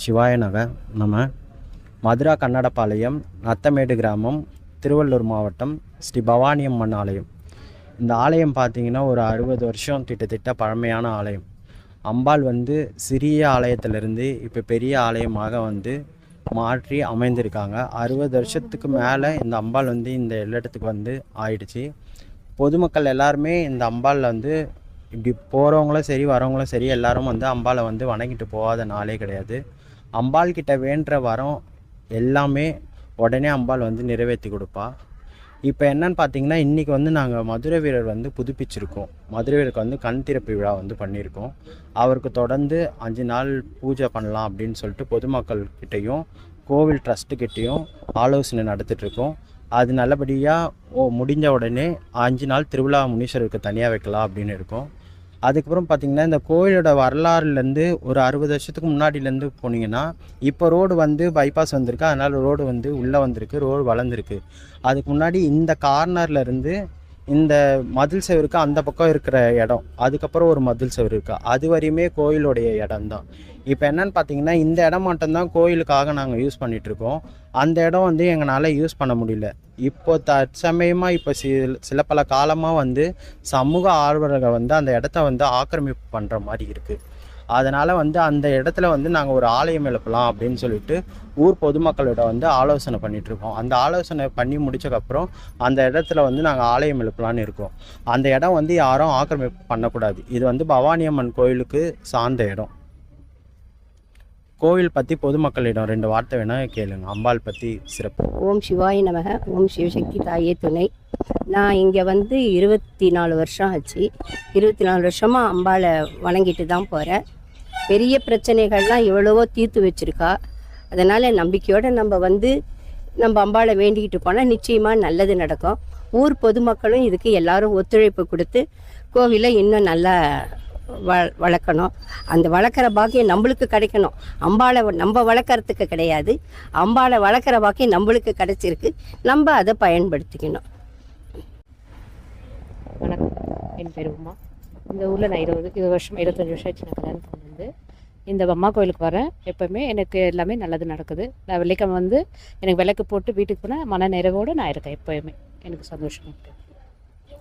சிவாய நகர். நம்ம மதுரா கன்னடபாளையம், நத்தமேடு கிராமம், திருவள்ளூர் மாவட்டம், ஸ்ரீ பவானி அம்மன் ஆலயம். இந்த ஆலயம் பார்த்திங்கன்னா ஒரு 60 வருஷம் கிட்டத்தட்ட பழமையான ஆலயம். அம்பாள் சிறிய ஆலயத்திலிருந்து இப்போ பெரிய ஆலயமாக மாற்றி அமைந்திருக்காங்க. 60 வருஷத்துக்கு மேலே இந்த அம்பாள் இந்த இடத்துக்கு ஆயிடுச்சு. பொதுமக்கள் எல்லாருமே இந்த அம்பாளில் இப்படி போகிறவங்களும் சரி வரவங்களும் சரி எல்லாரும் அம்பாளை வணங்கிட்டு போகாத நாளே கிடையாது. அம்பாள் கிட்ட வேண்டுற வரம் எல்லாமே உடனே அம்பாள் நிறைவேற்றி கொடுப்பா. இப்போ என்னன்னு பார்த்தீங்கன்னா, இன்றைக்கி நாங்கள் மதுரை வீரர் புதுப்பிச்சிருக்கோம். மதுரை வீரருக்கு கண் திறப்பு விழா பண்ணியிருக்கோம். அவருக்கு தொடர்ந்து 5 நாள் பூஜை பண்ணலாம் அப்படின்னு சொல்லிட்டு பொதுமக்கள்கிட்டையும் கோவில் ட்ரஸ்ட்டுக்கிட்டேயும் ஆலோசனை நடத்திட்டுருக்கோம். அது நல்லபடியாக முடிஞ்ச உடனே 5 நாள் திருவிழா முனீஸ்வரருக்கு தனியாக வைக்கலாம் அப்படின்னு இருக்கோம். அதுக்கப்புறம் பார்த்திங்கன்னா, இந்த கோயிலோட வரலாறுலேருந்து ஒரு 60 வருஷத்துக்கு முன்னாடிலேருந்து போனீங்கன்னா, இப்போ ரோடு பைபாஸ் வந்திருக்கு. அதனால் ரோடு உள்ளே வந்திருக்கு, ரோடு வளர்ந்துருக்கு. அதுக்கு முன்னாடி இந்த கார்னர்லேருந்து இந்த மதில் செவருக்கு அந்த பக்கம் இருக்கிற இடம், அதுக்கப்புறம் ஒரு மதில் செவரு இருக்குது, அது வரையுமே கோயிலுடைய இடம்தான். இப்போ என்னென்னு பார்த்தீங்கன்னா, இந்த இடம் மட்டும்தான் கோயிலுக்காக நாங்கள் யூஸ் பண்ணிகிட்ருக்கோம். அந்த இடம் எங்களால் யூஸ் பண்ண முடியல. இப்போ தற்சமயமாக இப்போ சில பல காலமாக சமூக ஆர்வலர்கள் அந்த இடத்த ஆக்கிரமிப்பு பண்ணுற மாதிரி இருக்குது. அதனால் அந்த இடத்துல நாங்கள் ஒரு ஆலயம் எழுப்பலாம் அப்படின்னு சொல்லிட்டு ஊர் பொதுமக்களோட ஆலோசனை பண்ணிகிட்ருக்கோம். அந்த ஆலோசனை பண்ணி முடிச்சக்கப்புறம் அந்த இடத்துல நாங்கள் ஆலயம் எழுப்பலான்னு இருக்கோம். அந்த இடம் யாரும் ஆக்கிரமிப்பு பண்ணக்கூடாது. இது பவானி அம்மன் கோயிலுக்கு சார்ந்த இடம். கோவில் பற்றி பொதுமக்களிடம் 2 வார்த்தை வேணால் கேளுங்க. அம்பாள் பற்றி சிறப்பு. ஓம் சிவாய நமக. ஓம் சிவசக்தி தாயே துணை. நான் இங்கே 24 வருஷம் ஆச்சு. 24 வருஷமாக அம்பாளை வணங்கிட்டு தான் போகிறேன். பெரிய பிரச்சனைகள்லாம் எவ்வளவோ தீர்த்து வச்சுருக்கா. அதனால் நம்பிக்கையோடு நம்ம அம்பாளை வேண்டிக்கிட்டு போனால் நிச்சயமாக நல்லது நடக்கும். ஊர் பொதுமக்களும் இதுக்கு எல்லாரும் ஒத்துழைப்பு கொடுத்து கோவிலை இன்னும் நல்லா வளர்க்கணும். அந்த வளர்க்குற பாக்கியம் நம்மளுக்கு கிடைக்கணும். அம்பாளை நம்ம வளர்க்குறதுக்கு கிடையாது, அம்பாளை வளர்க்குற பாக்கியம் நம்மளுக்கு கிடைச்சிருக்கு. நம்ம அதை பயன்படுத்திக்கணும். வணக்கம், என் பேர் உமா. இந்த ஊரில் நான் 25 வருஷம் ஆச்சு நான் கல்யாணம் பண்ணது. இந்த அம்மா கோயிலுக்கு வரேன். எப்போவுமே எனக்கு எல்லாமே நல்லது நடக்குது. நான் வெள்ளிக்கிழமை எனக்கு விளக்கு போட்டு வீட்டுக்கு போனால் மன நிறைவோடு நான் இருக்கேன். எப்போயுமே எனக்கு சந்தோஷமாக இருக்குது.